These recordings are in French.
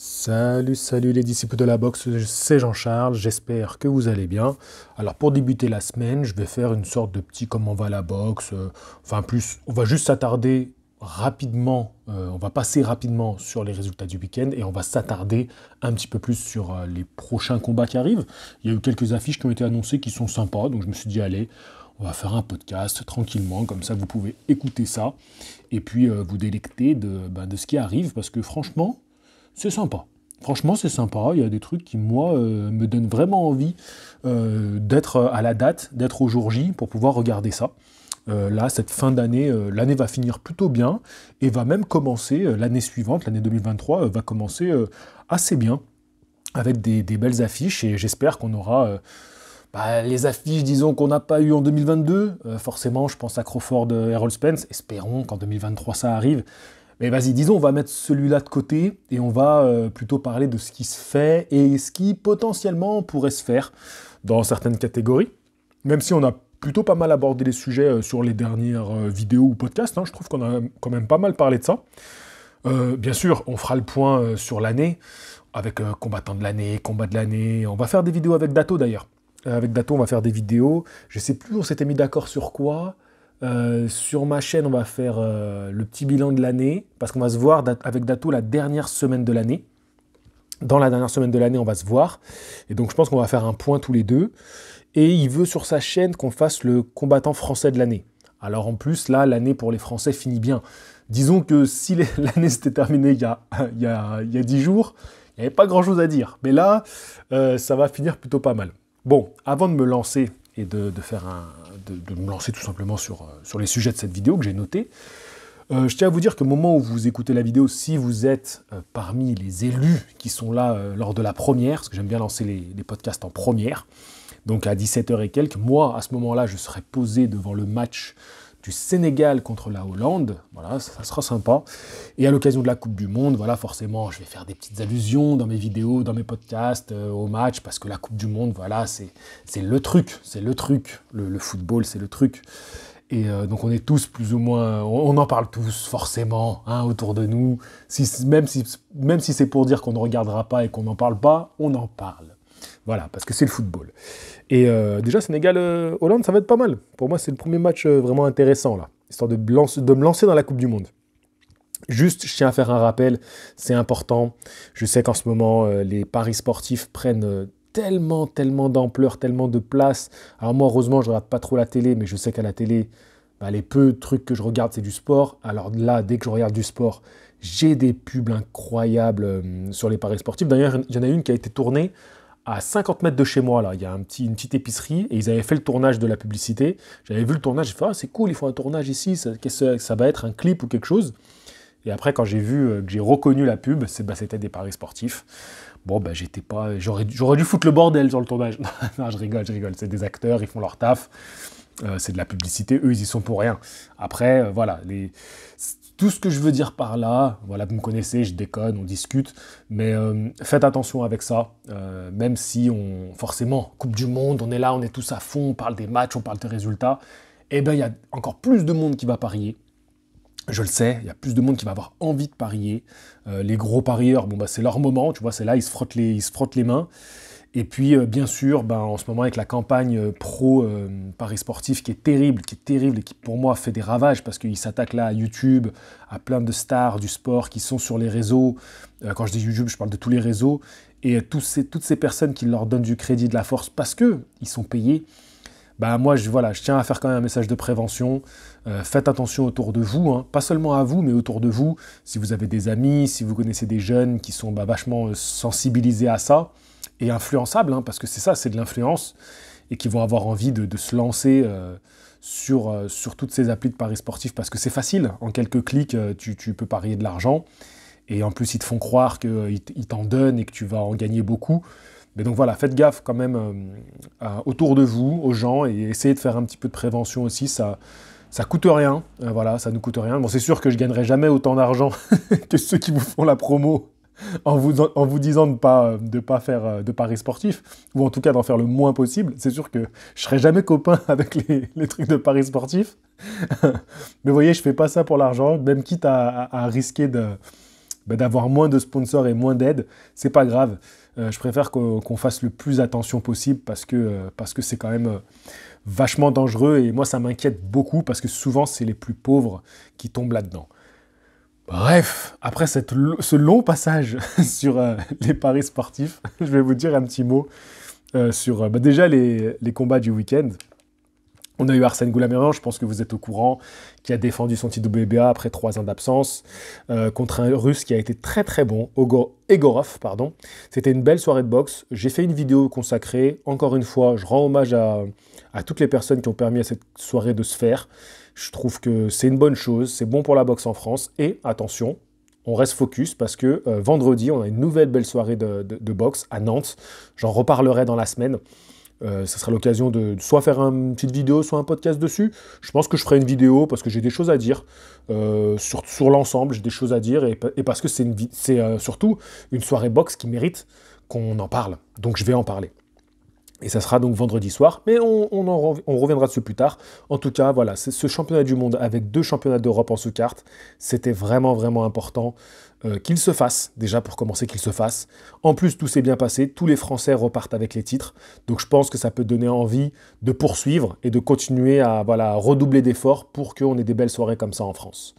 Salut les disciples de la boxe, c'est Jean-Charles, j'espère que vous allez bien. Alors pour débuter la semaine, je vais faire une sorte de petit comment va la boxe, enfin plus, on va juste s'attarder rapidement, on va passer rapidement sur les résultats du week-end et on va s'attarder un petit peu plus sur les prochains combats qui arrivent. Il y a eu quelques affiches qui ont été annoncées qui sont sympas, donc je me suis dit allez, on va faire un podcast tranquillement, comme ça vous pouvez écouter ça et puis vous délecter de ce qui arrive parce que franchement, c'est sympa. Franchement, c'est sympa. Il y a des trucs qui, moi, me donnent vraiment envie d'être à la date, d'être au jour J pour pouvoir regarder ça. Là, cette fin d'année, l'année va finir plutôt bien et va même commencer l'année suivante, l'année 2023, va commencer assez bien avec des belles affiches et j'espère qu'on aura les affiches, disons, qu'on n'a pas eues en 2022. Forcément, je pense à Crawford Errol Spence. Espérons qu'en 2023 ça arrive. Mais vas-y, disons, on va mettre celui-là de côté et on va plutôt parler de ce qui se fait et ce qui potentiellement pourrait se faire dans certaines catégories. Même si on a plutôt pas mal abordé les sujets sur les dernières vidéos ou podcasts, hein, je trouve qu'on a quand même pas mal parlé de ça. Bien sûr, on fera le point sur l'année, avec combattant de l'année, combat de l'année. On va faire des vidéos avec Dato d'ailleurs. Avec Dato, on va faire des vidéos. Je sais plus, on s'était mis d'accord sur quoi. Sur ma chaîne, on va faire le petit bilan de l'année, parce qu'on va se voir avec Dato la dernière semaine de l'année. Dans la dernière semaine de l'année, on va se voir. Et donc, je pense qu'on va faire un point tous les deux. Et il veut sur sa chaîne qu'on fasse le combattant français de l'année. Alors en plus, là, l'année pour les Français finit bien. Disons que si l'année s'était terminée il y a 10 jours, il n'y avait pas grand-chose à dire. Mais là, ça va finir plutôt pas mal. Bon, avant de me lancer et de me lancer tout simplement sur les sujets de cette vidéo que j'ai noté. Je tiens à vous dire qu'au moment où vous écoutez la vidéo, si vous êtes parmi les élus qui sont là lors de la première, parce que j'aime bien lancer les podcasts en première, donc à 17h et quelques, moi, à ce moment-là, je serai posé devant le match du Sénégal contre la Hollande, voilà, ça sera sympa. Et à l'occasion de la Coupe du Monde, voilà, forcément, je vais faire des petites allusions dans mes vidéos, dans mes podcasts, au match, parce que la Coupe du Monde, voilà, c'est le truc, le football, c'est le truc. Et donc on est tous plus ou moins, on en parle tous forcément, hein, autour de nous, même si c'est pour dire qu'on ne regardera pas et qu'on n'en parle pas, on en parle. Voilà, parce que c'est le football. Et déjà, Sénégal-Hollande, ça va être pas mal. Pour moi, c'est le premier match vraiment intéressant, là, histoire de me lancer dans la Coupe du Monde. Juste, je tiens à faire un rappel, c'est important. Je sais qu'en ce moment, les paris sportifs prennent tellement d'ampleur, tellement de place. Alors moi, heureusement, je ne regarde pas trop la télé, mais je sais qu'à la télé, les peu de trucs que je regarde, c'est du sport. Alors là, dès que je regarde du sport, j'ai des pubs incroyables sur les paris sportifs. D'ailleurs, il y en a une qui a été tournée à 50 mètres de chez moi, là, il y a une petite épicerie, et ils avaient fait le tournage de la publicité. J'avais vu le tournage, j'ai fait « Ah, c'est cool, ils font un tournage ici, ça va être un clip ou quelque chose ?» Et après, quand j'ai vu, que j'ai reconnu la pub, c'était des paris sportifs. Bon, j'étais pas... J'aurais dû foutre le bordel sur le tournage. Non, je rigole, c'est des acteurs, ils font leur taf. C'est de la publicité, eux, ils y sont pour rien. Après, voilà, tout ce que je veux dire par là, voilà, vous me connaissez, je déconne, on discute, mais faites attention avec ça, même si forcément, Coupe du Monde, on est là, on est tous à fond, on parle des matchs, on parle des résultats, il y a encore plus de monde qui va parier. Je le sais, il y a plus de monde qui va avoir envie de parier. Les gros parieurs, c'est leur moment, tu vois, c'est là, ils se frottent les mains. Et puis, bien sûr, en ce moment, avec la campagne pro Paris Sportif qui est terrible et qui, pour moi, fait des ravages parce qu'ils s'attaquent là à YouTube, à plein de stars du sport qui sont sur les réseaux. Quand je dis YouTube, je parle de tous les réseaux. Et toutes ces personnes qui leur donnent du crédit, de la force parce qu'ils sont payés. Moi, je tiens à faire quand même un message de prévention. Faites attention autour de vous, hein. Pas seulement à vous, mais autour de vous. Si vous avez des amis, si vous connaissez des jeunes qui sont vachement sensibilisés à ça, et influençables, hein, parce que c'est ça, c'est de l'influence, et qui vont avoir envie de se lancer sur toutes ces applis de paris sportifs, parce que c'est facile, en quelques clics, tu peux parier de l'argent, et en plus ils te font croire qu'ils t'en donnent et que tu vas en gagner beaucoup. Mais donc voilà, faites gaffe quand même autour de vous, aux gens, et essayez de faire un petit peu de prévention aussi, ça coûte rien, voilà, ça ne coûte rien. Bon, c'est sûr que je gagnerai jamais autant d'argent que ceux qui vous font la promo, en vous disant de pas faire de paris sportifs, ou en tout cas d'en faire le moins possible. C'est sûr que je serai jamais copain avec les trucs de paris sportifs. Mais vous voyez, je fais pas ça pour l'argent, même quitte à risquer d'avoir moins de sponsors et moins d'aide, c'est pas grave. Je préfère qu'on fasse le plus attention possible parce que c'est quand même vachement dangereux et moi ça m'inquiète beaucoup parce que souvent c'est les plus pauvres qui tombent là-dedans. Bref, après ce long passage sur les paris sportifs, je vais vous dire un petit mot sur déjà les combats du week-end. On a eu Arsène Goulamirian, je pense que vous êtes au courant, qui a défendu son titre WBA après 3 ans d'absence, contre un Russe qui a été très très bon, Egorov, pardon. C'était une belle soirée de boxe. J'ai fait une vidéo consacrée. Encore une fois, je rends hommage à toutes les personnes qui ont permis à cette soirée de se faire. Je trouve que c'est une bonne chose, c'est bon pour la boxe en France. Et attention, on reste focus parce que vendredi, on a une nouvelle belle soirée de boxe à Nantes. J'en reparlerai dans la semaine. Ça sera l'occasion de soit faire une petite vidéo, soit un podcast dessus. Je pense que je ferai une vidéo parce que j'ai des choses à dire. Sur l'ensemble, j'ai des choses à dire et parce que c'est surtout une soirée boxe qui mérite qu'on en parle. Donc je vais en parler. Et ça sera donc vendredi soir, mais on reviendra dessus plus tard. En tout cas, voilà, c'est ce championnat du monde avec 2 championnats d'Europe en sous-carte, c'était vraiment, vraiment important qu'il se fasse, déjà pour commencer qu'il se fasse. En plus, tout s'est bien passé, tous les Français repartent avec les titres, donc je pense que ça peut donner envie de poursuivre et de continuer à redoubler d'efforts pour qu'on ait des belles soirées comme ça en France.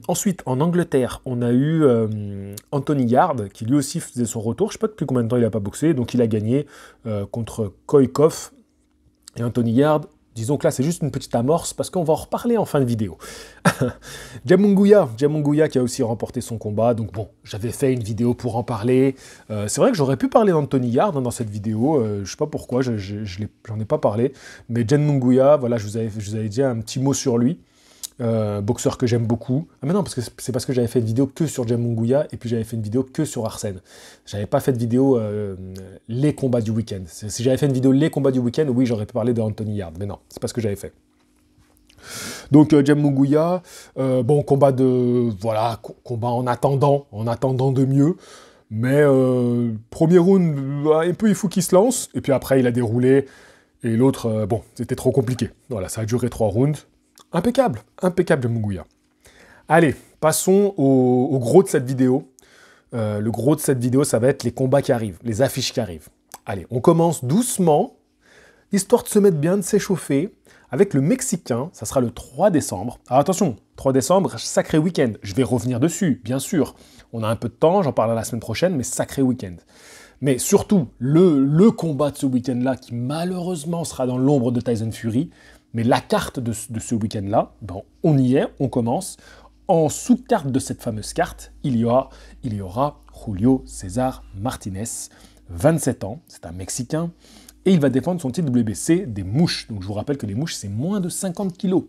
Ensuite, en Angleterre, on a eu Anthony Yarde, qui lui aussi faisait son retour. Je ne sais pas depuis combien de temps il n'a pas boxé, donc il a gagné contre Koikov. Et Anthony Yarde, disons que là, c'est juste une petite amorce, parce qu'on va en reparler en fin de vidéo. Djammunguya qui a aussi remporté son combat, donc bon, j'avais fait une vidéo pour en parler. C'est vrai que j'aurais pu parler d'Anthony Yarde dans cette vidéo, je ne sais pas pourquoi, j'en ai pas parlé, mais Djammunguya, voilà, je vous avais dit un petit mot sur lui. Boxeur que j'aime beaucoup. Ah mais non, parce que c'est parce que j'avais fait une vidéo que sur Djammunguya et puis j'avais fait une vidéo que sur Arsène. J'avais pas fait de vidéo les combats du week-end. Si j'avais fait une vidéo les combats du week-end, oui, j'aurais pu parler de Anthony Yarde, mais non, c'est pas ce que j'avais fait. Donc Djammunguya, bon, combat en attendant de mieux. Mais premier round, un peu il faut qu'il se lance, et puis après il a déroulé, et l'autre, bon, c'était trop compliqué. Voilà, ça a duré 3 rounds. Impeccable Djammunguya. Allez, passons au gros de cette vidéo. Le gros de cette vidéo, ça va être les combats qui arrivent, les affiches qui arrivent. Allez, on commence doucement, histoire de se mettre bien, de s'échauffer, avec le Mexicain, ça sera le 3 décembre. Alors attention, 3 décembre, sacré week-end. Je vais revenir dessus, bien sûr. On a un peu de temps, j'en parlerai la semaine prochaine, mais sacré week-end. Mais surtout, le combat de ce week-end-là, qui malheureusement sera dans l'ombre de Tyson Fury, mais la carte de ce week-end-là, bon, on y est, on commence. En sous-carte de cette fameuse carte, il y aura Julio César Martinez, 27 ans, c'est un Mexicain, et il va défendre son titre WBC des mouches. Donc je vous rappelle que les mouches, c'est moins de 50 kilos.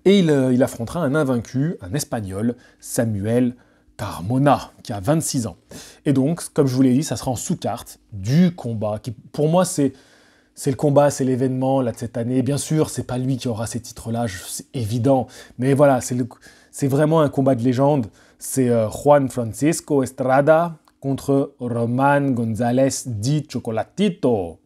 Et il affrontera un invaincu, un Espagnol, Samuel Carmona, qui a 26 ans. Et donc, comme je vous l'ai dit, ça sera en sous-carte du combat, qui pour moi, c'est le combat, c'est l'événement là, de cette année. Bien sûr, c'est pas lui qui aura ces titres-là, c'est évident. Mais voilà, c'est vraiment un combat de légende. C'est Juan Francisco Estrada contre Roman González Di Chocolatito.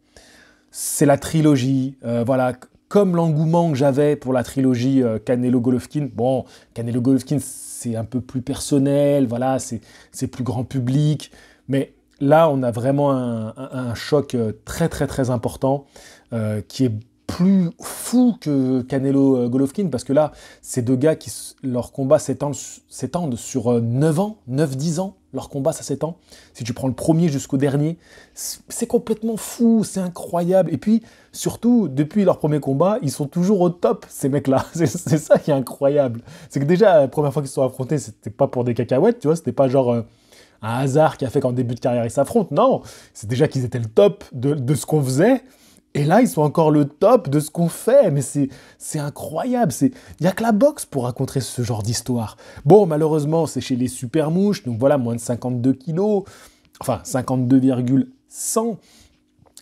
C'est la trilogie. Voilà, comme l'engouement que j'avais pour la trilogie Canelo-Golovkin. Bon, Canelo-Golovkin, c'est un peu plus personnel, voilà, c'est plus grand public. Mais là, on a vraiment un choc très, très, très important qui est plus fou que Canelo-Golovkin, parce que là, ces deux gars, leur combat s'étendent sur 9 ans, 9-10 ans, leur combat, ça s'étend. Si tu prends le premier jusqu'au dernier, c'est complètement fou, c'est incroyable. Et puis, surtout, depuis leur premier combat, ils sont toujours au top, ces mecs-là. C'est ça qui est incroyable. C'est que déjà, la première fois qu'ils se sont affrontés, c'était pas pour des cacahuètes, tu vois, c'était pas genre un hasard qui a fait qu'en début de carrière, ils s'affrontent. Non, c'est déjà qu'ils étaient le top de ce qu'on faisait. Et là, ils sont encore le top de ce qu'on fait. Mais c'est incroyable. Il n'y a que la boxe pour raconter ce genre d'histoire. Bon, malheureusement, c'est chez les super mouches. Donc voilà, moins de 52 kilos. Enfin, 52,100.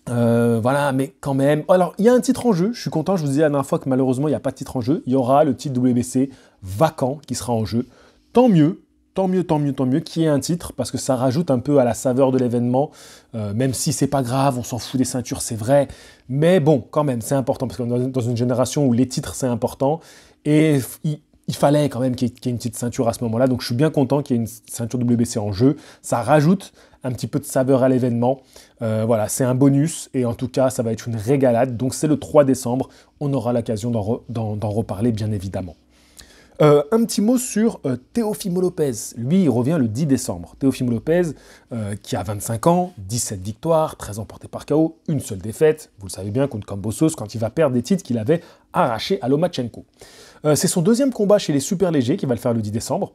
Voilà, mais quand même. Alors, il y a un titre en jeu. Je suis content. Je vous disais la dernière fois que malheureusement, il n'y a pas de titre en jeu. Il y aura le titre WBC vacant qui sera en jeu. Tant mieux. Tant mieux qu'il y ait un titre, parce que ça rajoute un peu à la saveur de l'événement, même si c'est pas grave, on s'en fout des ceintures, c'est vrai, mais bon, quand même, c'est important, parce qu'on est dans une génération où les titres, c'est important, et il il fallait quand même qu'il y ait une petite ceinture à ce moment-là, donc je suis bien content qu'il y ait une ceinture WBC en jeu. Ça rajoute un petit peu de saveur à l'événement. Voilà, c'est un bonus, et en tout cas, ça va être une régalade. Donc c'est le 3 décembre, on aura l'occasion d'en reparler, bien évidemment. Un petit mot sur Teofimo Lopez. Lui, il revient le 10 décembre. Teofimo Lopez, qui a 25 ans, 17 victoires, 13 emportés par KO, une seule défaite. Vous le savez bien, contre Kambosos, quand il va perdre des titres qu'il avait arrachés à Lomachenko. C'est son deuxième combat chez les super légers, qui va le faire le 10 décembre.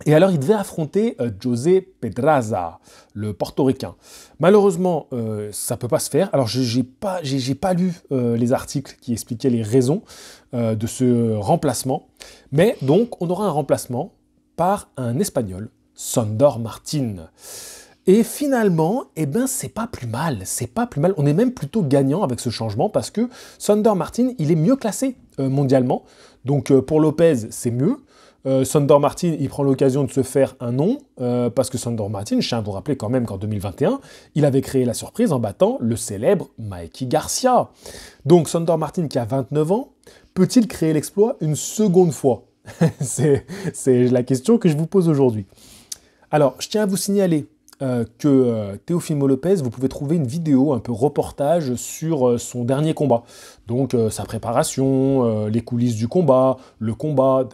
Et alors, il devait affronter José Pedraza, le portoricain. Malheureusement, ça ne peut pas se faire. Alors, j'ai pas lu les articles qui expliquaient les raisons de ce remplacement. Mais donc, on aura un remplacement par un Espagnol, Sandor Martin. Et finalement, eh ben, c'est pas plus mal. C'est pas plus mal. On est même plutôt gagnant avec ce changement parce que Sandor Martin, il est mieux classé mondialement. Donc, pour Lopez, c'est mieux. Sandor Martin, il prend l'occasion de se faire un nom, parce que Sandor Martin, je tiens à vous rappeler quand même qu'en 2021, il avait créé la surprise en battant le célèbre Mikey Garcia. Donc Sandor Martin, qui a 29 ans, peut-il créer l'exploit une seconde fois? C'est la question que je vous pose aujourd'hui. Alors, je tiens à vous signaler que Teofimo Lopez, vous pouvez trouver une vidéo, un peu reportage sur son dernier combat. Donc sa préparation, les coulisses du combat, le combat,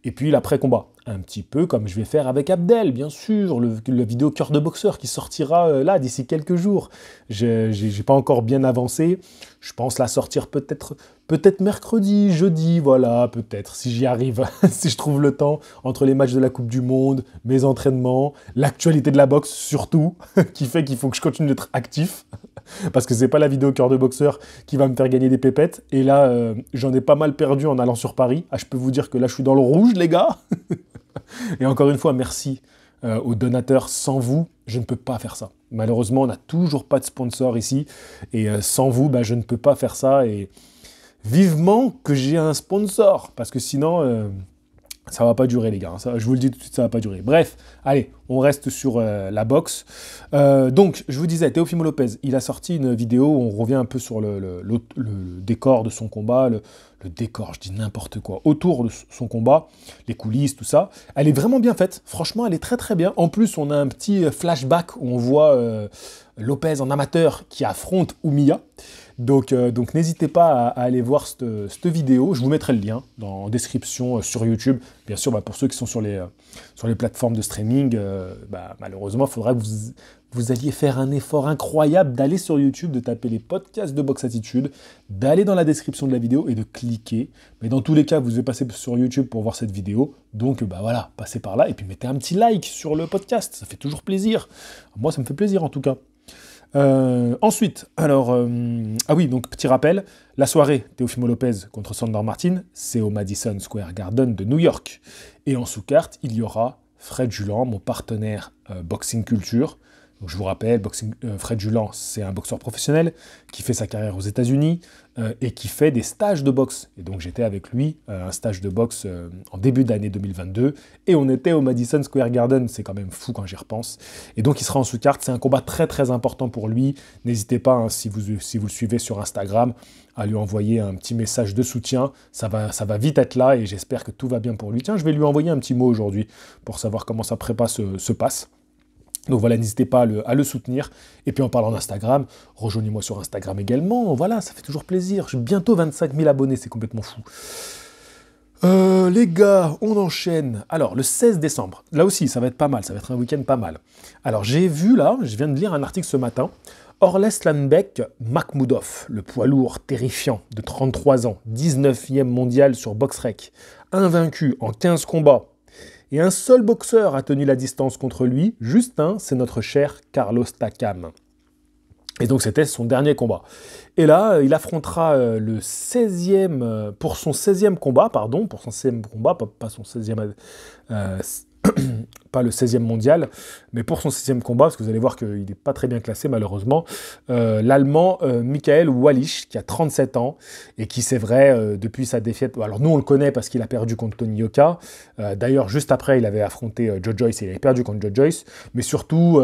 et puis l'après-combat. Un petit peu comme je vais faire avec Abdel, bien sûr, le vidéo cœur de boxeur qui sortira là d'ici quelques jours. J'ai pas encore bien avancé. Je pense la sortir peut-être mercredi, jeudi, voilà, peut-être, si j'y arrive, si je trouve le temps, entre les matchs de la Coupe du Monde, mes entraînements, l'actualité de la boxe surtout, qui fait qu'il faut que je continue d'être actif, parce que c'est pas la vidéo cœur de boxeur qui va me faire gagner des pépettes, et là, j'en ai pas mal perdu en allant sur Paris. Ah, je peux vous dire que là, je suis dans le rouge, les gars. Et encore une fois, merci aux donateurs. Sans vous, je ne peux pas faire ça. Malheureusement, on n'a toujours pas de sponsor ici, et sans vous, je ne peux pas faire ça, et vivement que j'ai un sponsor, parce que sinon, ça va pas durer, les gars. Ça, je vous le dis tout de suite, ça va pas durer. Bref, allez, on reste sur la boxe. Donc, je vous disais, Teofimo Lopez, il a sorti une vidéo où on revient un peu sur le décor de son combat, le décor, je dis n'importe quoi, autour de son combat, les coulisses, tout ça. Elle est vraiment bien faite. Franchement, elle est très très bien. En plus, on a un petit flashback où on voit Lopez en amateur qui affronte Oumiya. Donc n'hésitez pas à aller voir cette vidéo. Je vous mettrai le lien en description sur YouTube. Bien sûr, pour ceux qui sont sur les plateformes de streaming, malheureusement, il faudra que vous alliez faire un effort incroyable d'aller sur YouTube, de taper les podcasts de Box Attitude, d'aller dans la description de la vidéo et de cliquer. Mais dans tous les cas, vous devez passer sur YouTube pour voir cette vidéo. Donc voilà, passez par là et puis mettez un petit like sur le podcast. Ça fait toujours plaisir. Moi, ça me fait plaisir en tout cas. Ensuite, alors, ah oui, donc petit rappel, la soirée Teofimo Lopez contre Sandor Martin, c'est au Madison Square Garden de New York. Et en sous-carte, il y aura Fred Julan, mon partenaire Boxing Culture. Donc, je vous rappelle, Fred Julan, c'est un boxeur professionnel qui fait sa carrière aux États-Unis et qui fait des stages de boxe. Et donc j'étais avec lui un stage de boxe en début d'année 2022 et on était au Madison Square Garden. C'est quand même fou quand j'y repense. Et donc il sera en sous-carte. C'est un combat très très important pour lui. N'hésitez pas, si vous le suivez sur Instagram, à lui envoyer un petit message de soutien. Ça va vite être là et j'espère que tout va bien pour lui. Tiens, je vais lui envoyer un petit mot aujourd'hui pour savoir comment sa prépa se passe. Donc voilà, n'hésitez pas à le soutenir. Et puis en parlant d'Instagram, rejoignez-moi sur Instagram également. Voilà, ça fait toujours plaisir. J'ai bientôt 25 000 abonnés, c'est complètement fou. Les gars, on enchaîne. Alors, le 16 décembre, là aussi, ça va être pas mal. Ça va être un week-end pas mal. Alors, j'ai vu là, je viens de lire un article ce matin. Orleslanbek Makhmoudov, le poids lourd terrifiant de 33 ans, 19e mondial sur BoxRec, invaincu en 15 combats. Et un seul boxeur a tenu la distance contre lui, juste un, c'est notre cher Carlos Takam. Et donc c'était son dernier combat. Et là, il affrontera pour son 16e combat, pas son 16e... pas le 16e mondial, mais pour son 6e combat, parce que vous allez voir qu'il n'est pas très bien classé malheureusement, l'Allemand Michael Wallisch, qui a 37 ans, et qui c'est vrai, depuis sa défaite, alors nous on le connaît parce qu'il a perdu contre Tony Yoka, d'ailleurs juste après il avait affronté Joe Joyce, et il avait perdu contre Joe Joyce, mais surtout,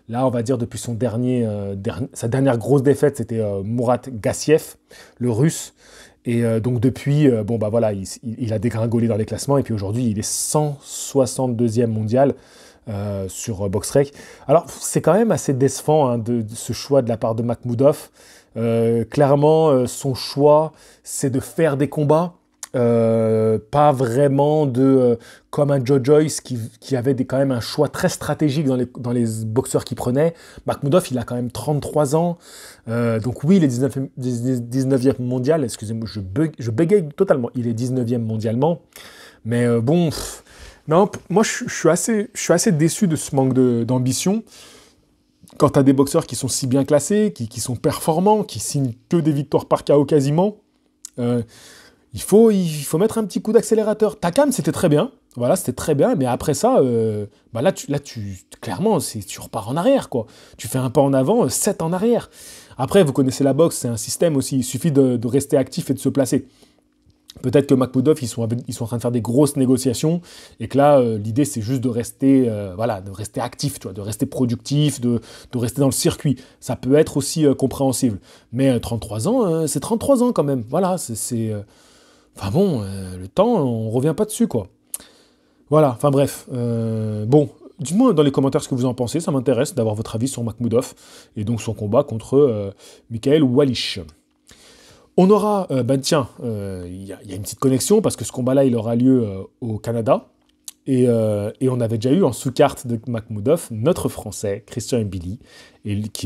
là on va dire depuis sa dernière grosse défaite, c'était Murat Gassiev, le russe, Et donc depuis, bon bah voilà, il a dégringolé dans les classements et puis aujourd'hui il est 162e mondial sur BoxRec. Alors c'est quand même assez décevant hein, de ce choix de la part de Makhmoudov. Clairement, son choix c'est de faire des combats. Pas vraiment comme un Joe Joyce qui avait quand même un choix très stratégique dans les boxeurs qu'il prenait. Makhmoudov, il a quand même 33 ans. Donc oui, il est 19e mondial. Excusez-moi, je bégaye totalement. Il est 19e mondialement. Mais bon, non, moi je suis assez déçu de ce manque d'ambition. Quand tu as des boxeurs qui sont si bien classés, qui sont performants, qui signent que des victoires par KO quasiment, il faut mettre un petit coup d'accélérateur. Takam, c'était très bien. Voilà, c'était très bien. Mais après ça, bah là, clairement, tu repars en arrière, quoi. Tu fais un pas en avant, 7 en arrière. Après, vous connaissez la boxe, c'est un système aussi. Il suffit de rester actif et de se placer. Peut-être que Makhmoudov, ils sont en train de faire des grosses négociations et que là, l'idée, c'est juste de rester, de rester actif, tu vois, de rester productif, de rester dans le circuit. Ça peut être aussi compréhensible. Mais 33 ans, c'est 33 ans quand même. Voilà, Enfin bon, le temps, on revient pas dessus, quoi. Voilà, enfin bref. Bon, dites-moi dans les commentaires ce que vous en pensez, ça m'intéresse d'avoir votre avis sur Makhmoudov et donc son combat contre Michael Wallisch. On aura, il y a une petite connexion parce que ce combat-là, il aura lieu au Canada. Et on avait déjà eu en sous-carte de Makhmoudov notre Français, Christian Mbili,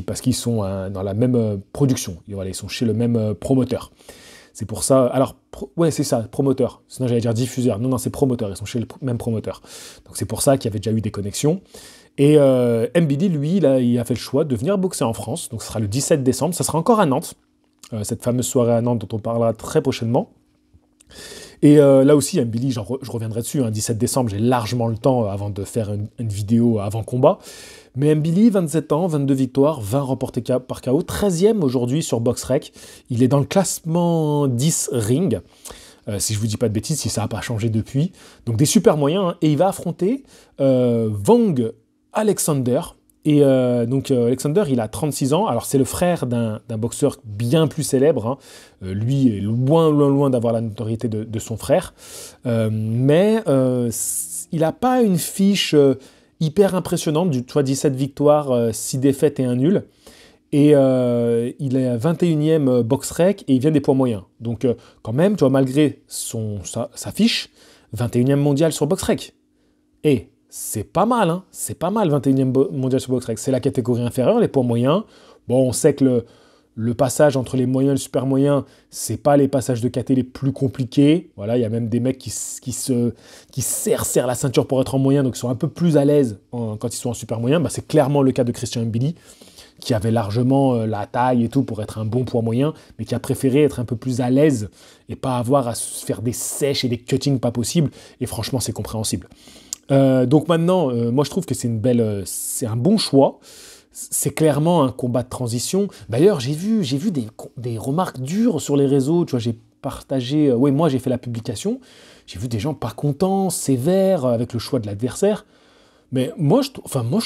parce qu'ils sont dans la même production. Et voilà, ils sont chez le même promoteur. C'est pour ça... Alors, ouais, c'est ça, promoteur. Sinon, j'allais dire diffuseur. Non, c'est promoteur. Ils sont chez le même promoteur. Donc, c'est pour ça qu'il y avait déjà eu des connexions. Et Mbili, lui, il a fait le choix de venir boxer en France. Donc, ce sera le 17 décembre. Ça sera encore à Nantes. Cette fameuse soirée à Nantes dont on parlera très prochainement. Et là aussi, Mbili, je reviendrai dessus. 17 décembre, j'ai largement le temps avant de faire une vidéo avant combat. Mais Mbili, 27 ans, 22 victoires, 20 remportés par KO, 13e aujourd'hui sur BoxRec. Il est dans le classement 10 ring, si je vous dis pas de bêtises, si ça n'a pas changé depuis. Donc des super moyens, hein. Et il va affronter Wang Alexander. Et Alexander, il a 36 ans. Alors c'est le frère d'un boxeur bien plus célèbre. Hein. Lui est loin d'avoir la notoriété de son frère. Mais il n'a pas une fiche... hyper impressionnante, 17 victoires, 6 défaites et 1 nul. Et il est 21e BoxRec et il vient des poids moyens. Donc quand même, tu vois, malgré sa fiche, 21e mondial sur BoxRec. Et c'est pas mal, hein. C'est pas mal, 21e mondial sur BoxRec. C'est la catégorie inférieure, les poids moyens. Bon, on sait que le passage entre les moyens et le super moyen, c'est pas les passages de KT les plus compliqués. Voilà, il y a même des mecs qui serrent la ceinture pour être en moyen, donc ils sont un peu plus à l'aise quand ils sont en super moyen. Bah, c'est clairement le cas de Christian Mbili, qui avait largement la taille et tout pour être un bon poids moyen, mais qui a préféré être un peu plus à l'aise et pas avoir à se faire des sèches et des cuttings pas possibles. Et franchement, c'est compréhensible. Donc maintenant, moi je trouve que c'est un bon choix. C'est clairement un combat de transition. D'ailleurs, j'ai vu des remarques dures sur les réseaux. Tu vois, j'ai partagé... moi, j'ai fait la publication. J'ai vu des gens pas contents, sévères, avec le choix de l'adversaire. Mais moi, je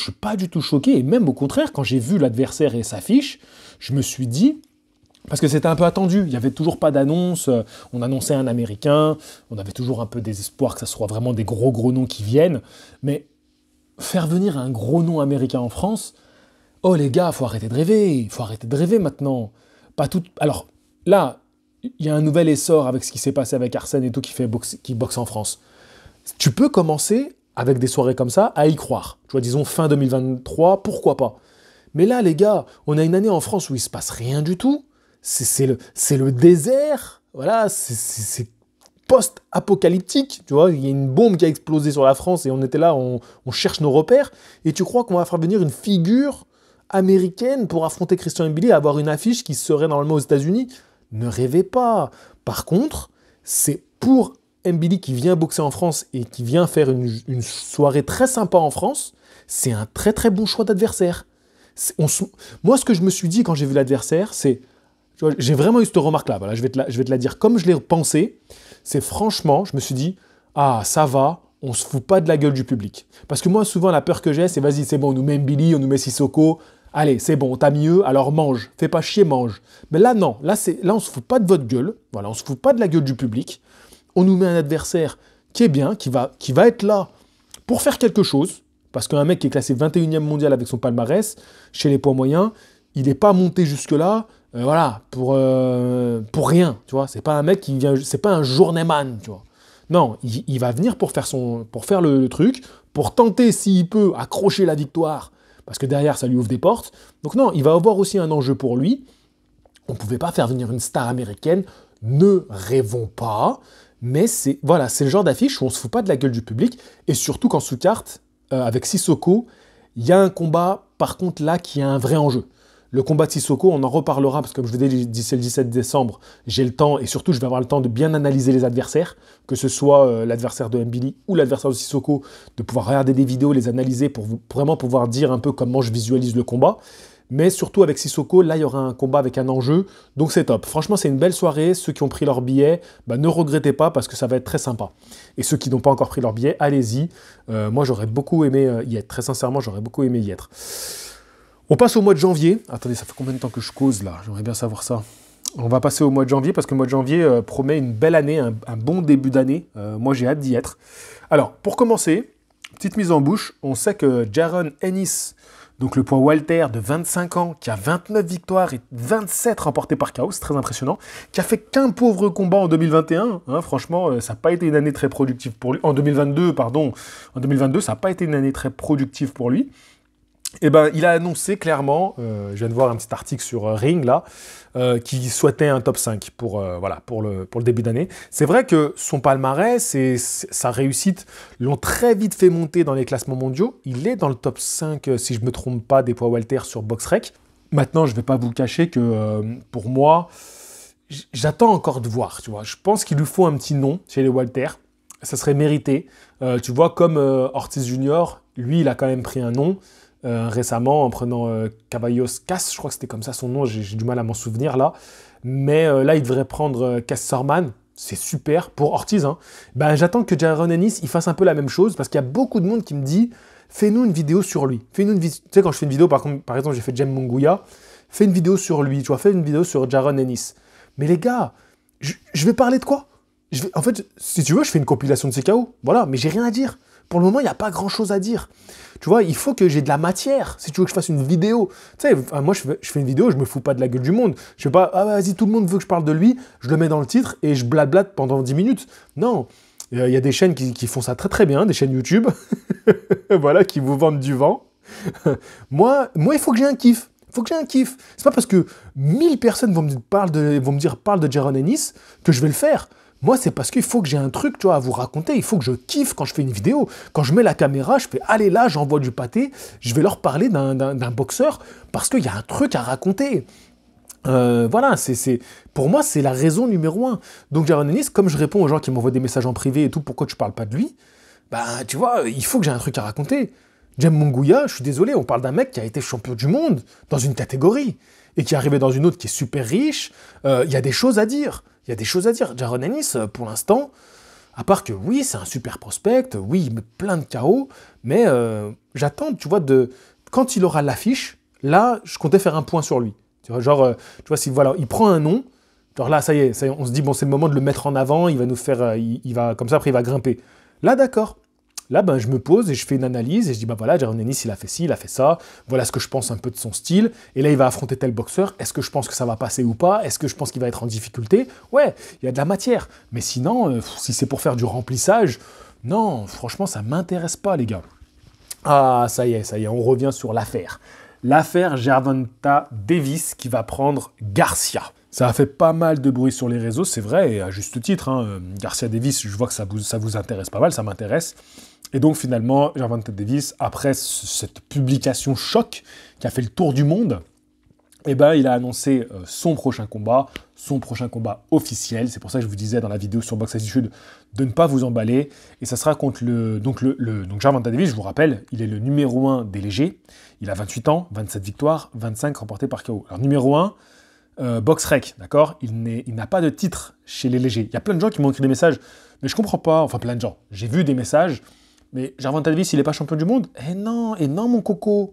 suis pas du tout choqué. Et même au contraire, quand j'ai vu l'adversaire et sa fiche, je me suis dit... Parce que c'était un peu attendu. Il n'y avait toujours pas d'annonce. On annonçait un Américain. On avait toujours un peu des espoirs que ça soit vraiment des gros noms qui viennent. Mais faire venir un gros nom américain en France... Oh les gars, faut arrêter de rêver maintenant. Pas tout. Alors là, il y a un nouvel essor avec ce qui s'est passé avec Arsène et tout qui boxe en France. Tu peux commencer avec des soirées comme ça à y croire. Tu vois, disons fin 2023, pourquoi pas. Mais là, les gars, on a une année en France où il se passe rien du tout. C'est le désert. Voilà, c'est post-apocalyptique, tu vois, il y a une bombe qui a explosé sur la France et on était là, on cherche nos repères. Et tu crois qu'on va faire venir une figure américaine pour affronter Christian Mbili et avoir une affiche qui serait normalement aux États-Unis? Ne rêvez pas. Par contre, c'est pour Mbili qui vient boxer en France et qui vient faire une soirée très sympa en France, c'est un très très bon choix d'adversaire. Moi, ce que je me suis dit quand j'ai vu l'adversaire, c'est... J'ai vraiment eu cette remarque-là, voilà, je vais te la dire comme je l'ai pensé, c'est franchement, je me suis dit, ah, ça va, on se fout pas de la gueule du public. Parce que moi, souvent, la peur que j'ai, c'est vas-y, c'est bon, on nous met Mbili, on nous met Sissoko, Allez, c'est bon, t'as mieux, alors mange. Fais pas chier, mange. Mais là, non. Là, on se fout pas de votre gueule. Voilà, on se fout pas de la gueule du public. On nous met un adversaire qui est bien, qui va être là pour faire quelque chose. Parce qu'un mec qui est classé 21e mondial avec son palmarès, chez les poids moyens, il n'est pas monté jusque-là, voilà, pour rien, tu vois. C'est pas un mec qui vient, c'est pas un journeyman, tu vois. Non, il va venir pour faire le truc, pour tenter, s'il peut, accrocher la victoire, parce que derrière, ça lui ouvre des portes. Donc non, il va avoir aussi un enjeu pour lui. On ne pouvait pas faire venir une star américaine, ne rêvons pas, mais voilà, c'est le genre d'affiche où on ne se fout pas de la gueule du public, et surtout qu'en sous-carte, avec Sissoko, il y a un combat, par contre, là, qui a un vrai enjeu. Le combat de Sissoko, on en reparlera, parce que comme je vous l'ai dit, c'est le 17 décembre, j'ai le temps, et surtout, je vais avoir le temps de bien analyser les adversaires, que ce soit l'adversaire de Mbili ou l'adversaire de Sissoko, de pouvoir regarder des vidéos, les analyser, pour vraiment pouvoir dire un peu comment je visualise le combat. Mais surtout avec Sissoko, là, il y aura un combat avec un enjeu, donc c'est top. Franchement, c'est une belle soirée. Ceux qui ont pris leur billet, ne regrettez pas parce que ça va être très sympa. Et ceux qui n'ont pas encore pris leur billet, allez-y. Moi, j'aurais beaucoup aimé y être. Très sincèrement, j'aurais beaucoup aimé y être. On passe au mois de janvier. Attendez, ça fait combien de temps que je cause là? J'aimerais bien savoir ça. On va passer au mois de janvier parce que le mois de janvier promet une belle année, un bon début d'année. Moi, j'ai hâte d'y être. Alors, pour commencer, petite mise en bouche, on sait que Jaron Ennis, donc le poids Walter de 25 ans, qui a 29 victoires et 27 remportées par KO, c'est très impressionnant, qui a fait qu'un pauvre combat en 2021, franchement, ça n'a pas été une année très productive pour lui. En 2022, ça n'a pas été une année très productive pour lui. Eh ben, il a annoncé clairement, je viens de voir un petit article sur Ring là, qu'il souhaitait un top 5 pour le début d'année. C'est vrai que son palmarès et sa réussite l'ont très vite fait monter dans les classements mondiaux. Il est dans le top 5, si je ne me trompe pas, des poids Walter sur BoxRec. Maintenant, je ne vais pas vous cacher que pour moi, j'attends encore de voir. Tu vois. Je pense qu'il lui faut un petit nom chez les Walter. Ça serait mérité. Tu vois, comme Ortiz Junior, lui, il a quand même pris un nom. Récemment en prenant Caballos Cass, je crois que c'était comme ça son nom, j'ai du mal à m'en souvenir là, mais là il devrait prendre Casterman, c'est super pour Ortiz. J'attends que Jaron Ennis il fasse un peu la même chose parce qu'il y a beaucoup de monde qui me dit fais-nous une vidéo sur lui, tu sais quand je fais une vidéo par exemple j'ai fait Jem Munguia, fais une vidéo sur lui, tu vois, fais une vidéo sur Jaron Ennis, mais les gars, je vais parler de quoi? En fait, si tu veux, je fais une compilation de ces KO, voilà, mais j'ai rien à dire. Pour le moment, il n'y a pas grand-chose à dire. Tu vois, il faut que j'ai de la matière. Si tu veux que je fasse une vidéo, tu sais, moi, je fais une vidéo, je me fous pas de la gueule du monde. Je fais pas, ah vas-y, tout le monde veut que je parle de lui, je le mets dans le titre et je blablate pendant 10 minutes. Non, il y a des chaînes qui font ça très très bien, des chaînes YouTube, voilà, qui vous vendent du vent. Moi, il faut que j'ai un kiff. Il faut que j'ai un kiff. C'est pas parce que 1000 personnes vont me dire parle de Jaron Ennis que je vais le faire. Moi, c'est parce qu'il faut que j'ai un truc, tu vois, à vous raconter. Il faut que je kiffe quand je fais une vidéo. Quand je mets la caméra, je fais « Allez là, j'envoie du pâté. Je vais leur parler d'un boxeur parce qu'il y a un truc à raconter. » Voilà, pour moi, c'est la raison numéro 1. Donc, Jaron Ennis, comme je réponds aux gens qui m'envoient des messages en privé et tout, pourquoi tu parles pas de lui? Tu vois, il faut que j'ai un truc à raconter. Jem Munguia, je suis désolé, on parle d'un mec qui a été champion du monde dans une catégorie et qui est arrivé dans une autre qui est super riche. Il y a des choses à dire. Il y a des choses à dire. Jaron Ennis, pour l'instant, à part que oui, c'est un super prospect, oui, il met plein de KO, mais j'attends, tu vois, quand il aura l'affiche, là, je comptais faire un point sur lui. Tu vois, genre, tu vois, si voilà, il prend un nom, genre là, ça y est, on se dit, bon, c'est le moment de le mettre en avant, il va nous faire, il va, comme ça, après, il va grimper. Là, d'accord. Là, je me pose et je fais une analyse et je dis, voilà, Jaron Ennis, il a fait ci, il a fait ça, voilà ce que je pense un peu de son style, et là, il va affronter tel boxeur, est-ce que je pense que ça va passer ou pas? Est-ce que je pense qu'il va être en difficulté? Ouais, il y a de la matière, mais sinon, si c'est pour faire du remplissage, non, franchement, ça m'intéresse pas, les gars. Ah, ça y est, on revient sur l'affaire. L'affaire Gervonta Davis qui va prendre Garcia. Ça a fait pas mal de bruit sur les réseaux, c'est vrai, et à juste titre. Garcia Davis, je vois que ça vous intéresse pas mal, ça m'intéresse. Et donc finalement, Gervonta Davis, après cette publication choc qui a fait le tour du monde, il a annoncé son prochain combat officiel. C'est pour ça que je vous disais dans la vidéo sur Box Attitude de ne pas vous emballer. Et ça sera contre donc Gervonta Davis, je vous rappelle, il est le numéro 1 des légers. Il a 28 ans, 27 victoires, 25 remportés par KO. Alors numéro 1, BoxRec, d'accord, il n'a pas de titre chez les légers. Il y a plein de gens qui m'ont écrit des messages, mais je comprends pas, enfin plein de gens. J'ai vu des messages, mais Gervonta Davis, il n'est pas champion du monde? Eh non, mon coco.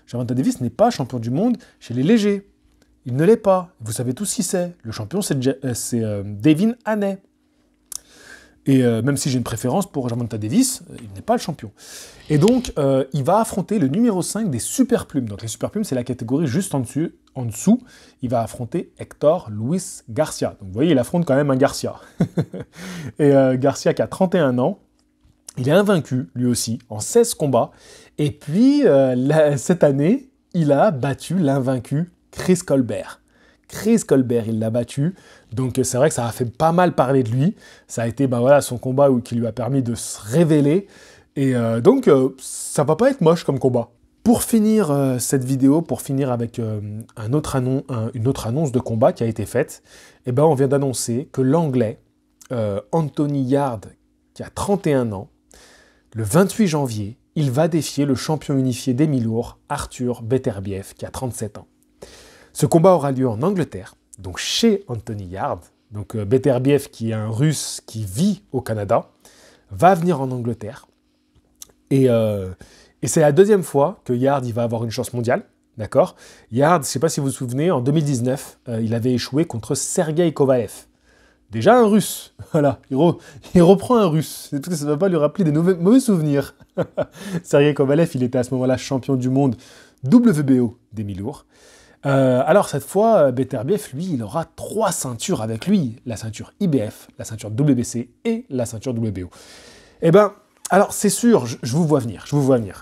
Gervonta Davis n'est pas champion du monde chez les légers. Il ne l'est pas. Vous savez tous qui c'est. Le champion, c'est Devin Haney. Et même si j'ai une préférence pour Gervonta Davis, il n'est pas le champion. Et donc, il va affronter le numéro 5 des super plumes. Donc les super plumes, c'est la catégorie juste en dessous. Il va affronter Hector Luis Garcia. Donc vous voyez, il affronte quand même un Garcia. Et Garcia qui a 31 ans. Il est invaincu, lui aussi, en 16 combats. Et puis, cette année, il a battu l'invaincu Chris Colbert. Chris Colbert, il l'a battu. Donc, c'est vrai que ça a fait pas mal parler de lui. Ça a été son combat qui lui a permis de se révéler. Et donc, ça va pas être moche comme combat. Pour finir cette vidéo, pour finir avec une autre annonce de combat qui a été faite, on vient d'annoncer que l'Anglais, Anthony Yarde, qui a 31 ans, le 28 janvier, il va défier le champion unifié des mi-lourds, Arthur Beterbiev, qui a 37 ans. Ce combat aura lieu en Angleterre, donc chez Anthony Yarde. Donc Beterbiev, qui est un Russe qui vit au Canada, va venir en Angleterre. Et c'est la deuxième fois que Yarde il va avoir une chance mondiale. D'accord ? Yarde, je ne sais pas si vous vous souvenez, en 2019, il avait échoué contre Sergei Kovalev. Déjà un Russe, voilà, il reprend un Russe, parce que ça ne va pas lui rappeler des mauvais souvenirs. Sergei Kovalev, il était à ce moment-là champion du monde WBO des mi-lourds. Alors cette fois, Beterbiev, lui, il aura 3 ceintures avec lui, la ceinture IBF, la ceinture WBC et la ceinture WBO. Alors c'est sûr, je vous vois venir,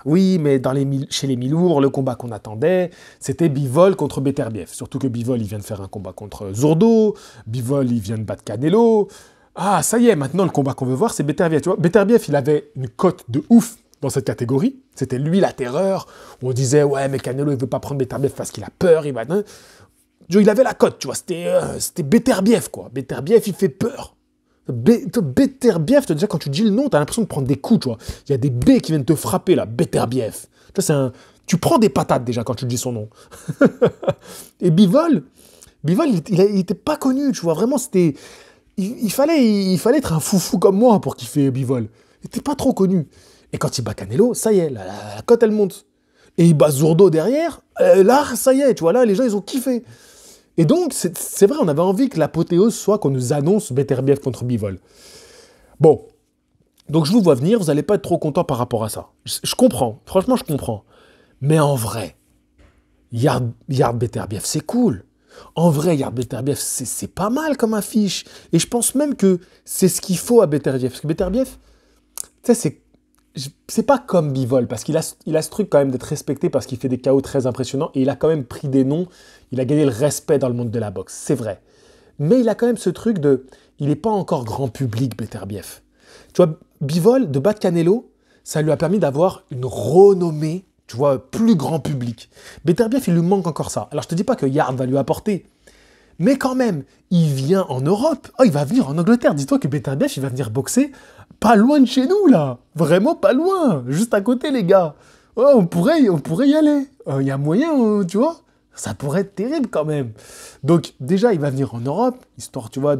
Oui, mais chez les mi-lourds, le combat qu'on attendait, c'était Bivol contre Beterbiev. Surtout que Bivol, il vient de faire un combat contre Zurdo, Bivol, il vient de battre Canelo. Ah, ça y est, maintenant, le combat qu'on veut voir, c'est Beterbiev. Tu vois, Beterbiev, il avait une cote de ouf dans cette catégorie. C'était lui la terreur. On disait, ouais, mais Canelo, il veut pas prendre Beterbiev parce qu'il a peur. Il avait la cote, tu vois, c'était Beterbiev, quoi. Beterbiev, il fait peur. Beterbiev, déjà quand tu dis le nom, t'as l'impression de prendre des coups, tu vois. Il y a des B qui viennent te frapper, là, Beterbiev. Tu prends des patates, déjà, quand tu dis son nom. Et Bivol, il était pas connu, tu vois. Vraiment, c'était... Il fallait être un foufou comme moi pour kiffer Bivol. Il était pas trop connu. Et quand il bat Canelo, ça y est, la cote, elle monte. Et il bat Zurdo derrière, là, ça y est, tu vois, là, les gens, ils ont kiffé. Et donc, c'est vrai, on avait envie que l'apothéose soit qu'on nous annonce Beterbiev contre Bivol. Bon, donc je vous vois venir, vous n'allez pas être trop content par rapport à ça. Je comprends, franchement, je comprends. Mais en vrai, Yarde Beterbiev, c'est cool. En vrai, Yarde Beterbiev, c'est pas mal comme affiche. Et je pense même que c'est ce qu'il faut à Beterbiev. Parce que Beterbiev, tu sais, c'est pas comme Bivol, parce qu'il a ce truc quand même d'être respecté parce qu'il fait des KO très impressionnants et il a quand même pris des noms, il a gagné le respect dans le monde de la boxe, c'est vrai. Mais il a quand même ce truc il n'est pas encore grand public, Beterbiev. Tu vois, Bivol, de battre Canelo, ça lui a permis d'avoir une renommée, tu vois, plus grand public. Beterbiev, il lui manque encore ça. Alors je te dis pas que Yarde va lui apporter, mais quand même, il vient en Europe. Oh, il va venir en Angleterre. Dis-toi que Beterbiev, il va venir boxer pas loin de chez nous, là. Vraiment pas loin. Juste à côté, les gars. Oh, on pourrait y aller. Il y a moyen, tu vois. Ça pourrait être terrible, quand même. Donc, déjà, il va venir en Europe, histoire, tu vois,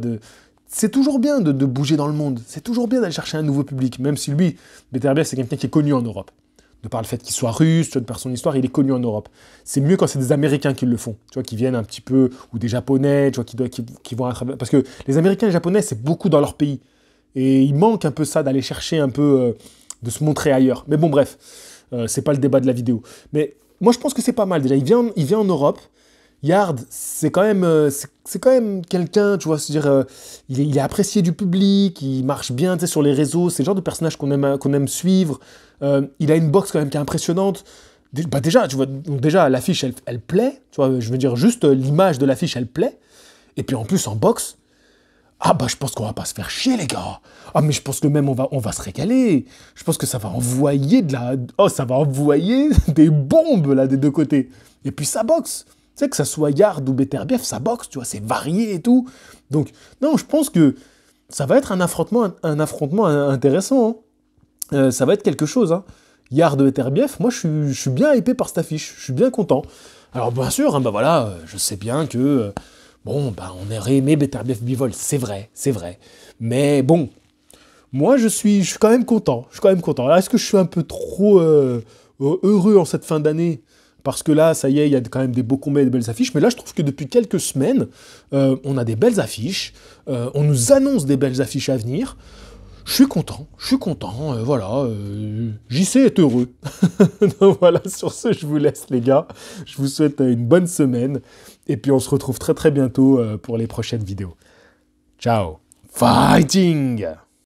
C'est toujours bien de bouger dans le monde. C'est toujours bien d'aller chercher un nouveau public. Même si lui, Beterbiev, c'est quelqu'un qui est connu en Europe. De par le fait qu'il soit russe, tu vois, de par son histoire, il est connu en Europe. C'est mieux quand c'est des Américains qui le font, tu vois, qui viennent un petit peu, ou des Japonais, tu vois, qui vont à travers... Parce que les Américains et les Japonais, c'est beaucoup dans leur pays. Et il manque un peu ça, d'aller chercher un peu, de se montrer ailleurs. Mais bon, bref, c'est pas le débat de la vidéo. Mais moi, je pense que c'est pas mal, déjà. Il vient en Europe. Yarde, c'est quand même quelqu'un, tu vois, c'est-à-dire, il est apprécié du public, il marche bien, tu sais, sur les réseaux, c'est le genre de personnage qu'on aime suivre. Il a une boxe quand même qui est impressionnante. Déjà, tu vois, donc déjà, l'affiche, elle plaît, tu vois, je veux dire, juste l'image de l'affiche, elle plaît. Et puis en plus, en boxe, je pense qu'on va pas se faire chier, les gars. Ah, mais je pense que même on va se régaler. Je pense que ça va envoyer ça va envoyer des bombes, là, des deux côtés. Et puis ça boxe. Tu sais, que ça soit Yarde ou Beterbiev, ça boxe, tu vois, c'est varié et tout. Donc, non, je pense que ça va être un affrontement intéressant. Hein. Ça va être quelque chose. Hein. Yarde Beterbiev, moi, je suis bien hypé par cette affiche. Je suis bien content. Alors, bien sûr, hein, voilà, je sais bien que... on aurait aimé Beterbiev-Bivol, c'est vrai. Mais bon, moi, je suis quand même content. Alors, est-ce que je suis un peu trop heureux en cette fin d'année parce que là, ça y est, il y a quand même des beaux combats et des belles affiches, mais là, je trouve que depuis quelques semaines, on a des belles affiches, on nous annonce des belles affiches à venir. Je suis content, voilà, JC est heureux. Donc voilà, sur ce, je vous laisse les gars, je vous souhaite une bonne semaine, et puis on se retrouve très très bientôt pour les prochaines vidéos. Ciao. Fighting!